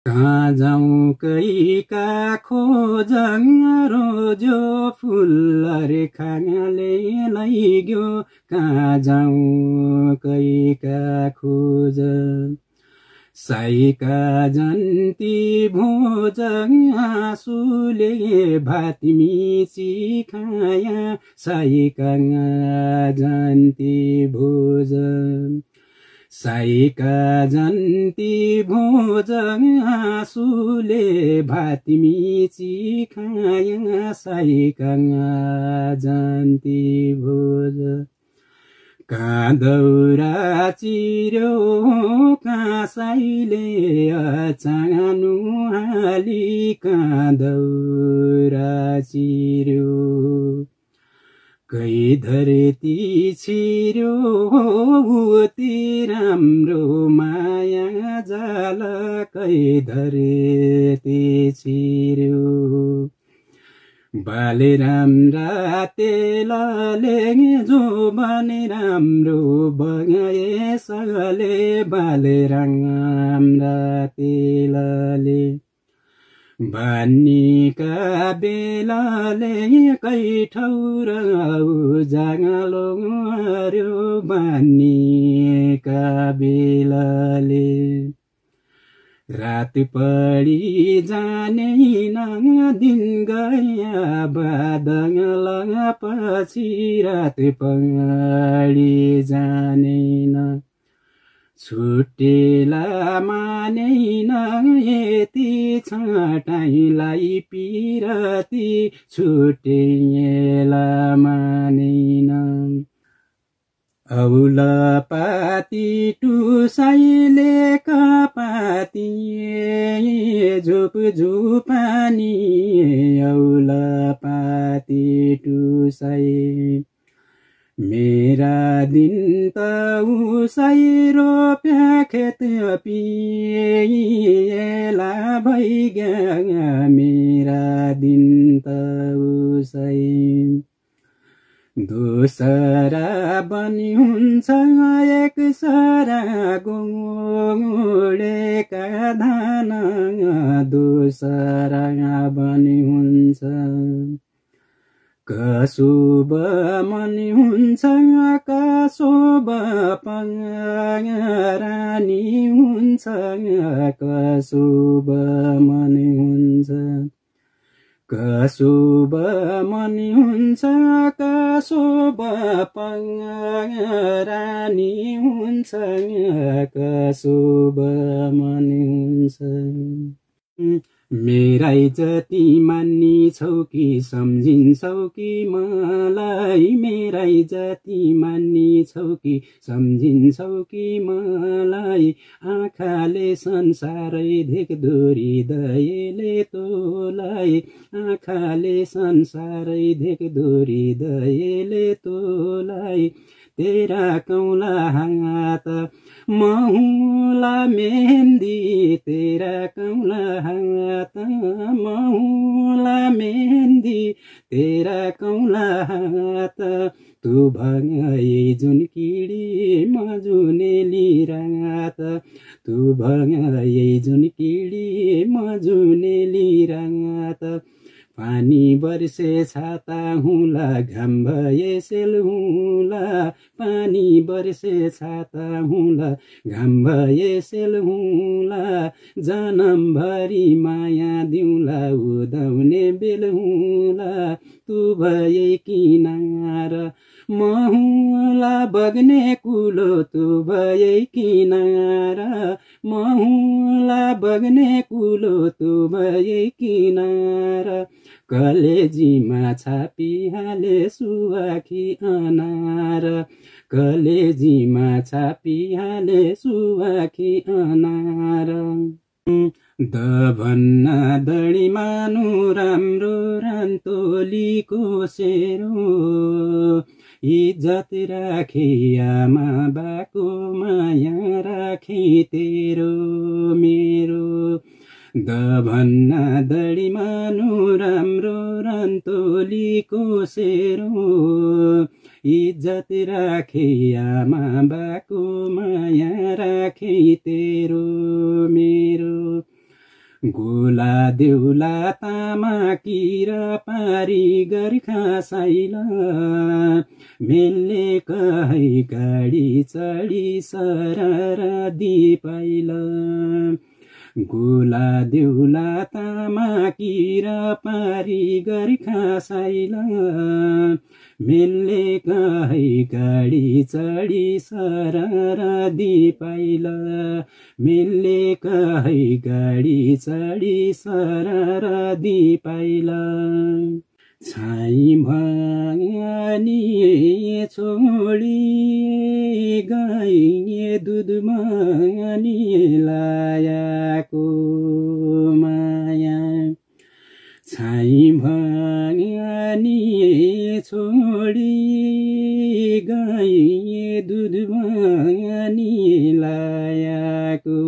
कहाँ जाउँ कैका खोजङ रोजो फुल रे खाङले लैग्यो कहाँ जाउँ कैका खोज साइका जन्ती भोजङ आँसुले भात मिची खाया साइका जन्ती भोजङ साइका जन्ती भोजङ आँसुले भात मिची खाया साइका जन्ती भोज कहाँ दौरा चिर्यो कहाँ साइले अचानो हाली कहाँ दौरा चिर्यो कै धरती छिर्यो उति राम्रो माया जाल कै धरती छिर्यो बाले राम्रा तेलले जो बने राम्रो बगाए सगले बाले राम्रा तेलले बानीका बेलाले कै ठौर जाँगलो हर्यो बानीका बेलाले रात पडी जाने न दिन गया बादल पछि रात पडी जाने न छुटेला मानेन यति छटाइलाई पिरती छुटेला मानेन औल पाती टुसाइले कपाती झुप झुपानी औल पाती टुसाइ मेरा दिन त उसै रोप्या खेत पिएला भइगया मेरा दिन त उसै दोसरा बनी हुन्छ एक सरा गुडेका धान दोसरा बनी हुन्छ कसुब मनी हुन्छ कसुब परानी हुन्छ कसुब मनी हुन्छ कसुब मनी हुन्छ कसुब परानी हुन्छ कसुब मनी हुन्छ मेरै जति मान्नी छौ कि सम्झिन्छौ कि मलाई मेरै जति मान्नी छौ कि सम्झिन्छौ कि मलाई आँखाले संसारै देख्दो हृदयले तँलाई आँखाले संसारै देख्दो हृदयले तँलाई तेरा कौला हात महुला मेहन्दी तेरा कौला हात महुला मेहन्दी तेरा कौला हात तू भगाई जुन किडी म जुनेली रात तू भगाई जुन किडी म जुनेली रात पानी बर्से छाता हुँला घाम भए सेल हुँला पानी बर्से छाता हुँला घाम भए सेल हुँला जनमभरि माया दिउँला उदाउने बेल हुँला तू भए किनार महुला बग्ने कुलो तू भए किनार महुला बग्ने कुलो तू भए किनार कलेजीमा छापिहाले सुवाखी अनार कलेजीमा छापिहाले सुवाखी अनार दभन्ना दडी मानु राम्रो रान्तोलीको सेरो इज्जत राखे आमा बाको माया राखे तेरो मेरो दभन्ना दडी मानु राम्रो रान्तोलीको सेरो इज्जत राखे आमा बाको माया राखे तेरो मेरो गोला देउला तामा किरा पारी गर्खा साइल मेलले कहै गाडी चढी सरर दिपाइल गोला देउला तामा किरा पारी गर्खा साइल मेलले कहै गाडी चढी सरर दिपाइल मेलले कहै गाडी चढी सरर दिपाइल छाई भनी छोडी गए दुधमा लायाको माया छाई भनी छोडी गए दुधमा लायाको